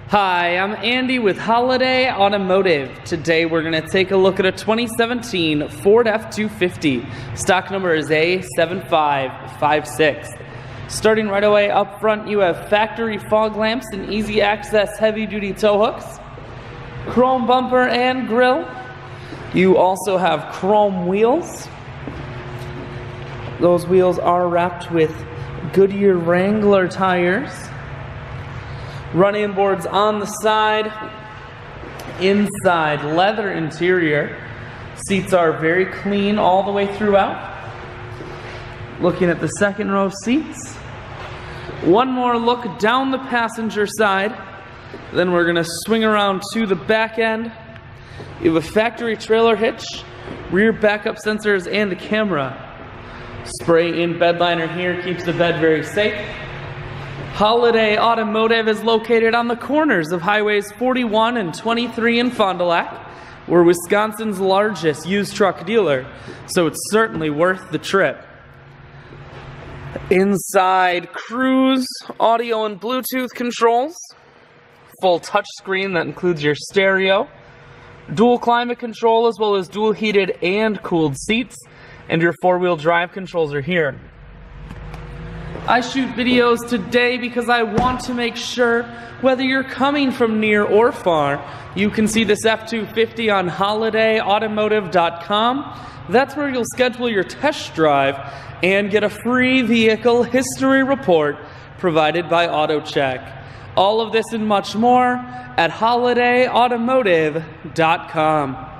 Hi, I'm Andy with Holiday Automotive. Today we're going to take a look at a 2017 Ford F-250. Stock number is A7556. Starting right away up front, you have factory fog lamps and easy access heavy-duty tow hooks, chrome bumper and grille. You also have chrome wheels. Those wheels are wrapped with Goodyear Wrangler tires. Running boards on the side, inside leather interior. Seats are very clean all the way throughout. Looking at the second row seats. One more look down the passenger side. Then we're going to swing around to the back end. You have a factory trailer hitch, rear backup sensors, and a camera. Spray-in bed liner here keeps the bed very safe. Holiday Automotive is located on the corners of Highways 41 and 23 in Fond du Lac. We're Wisconsin's largest used truck dealer, so it's certainly worth the trip. Inside, cruise, audio and Bluetooth controls, full touchscreen that includes your stereo, dual climate control as well as dual heated and cooled seats, and your four-wheel drive controls are here. I shoot videos today because I want to make sure whether you're coming from near or far, you can see this F-250 on holidayautomotive.com. That's where you'll schedule your test drive and get a free vehicle history report provided by AutoCheck. All of this and much more at holidayautomotive.com.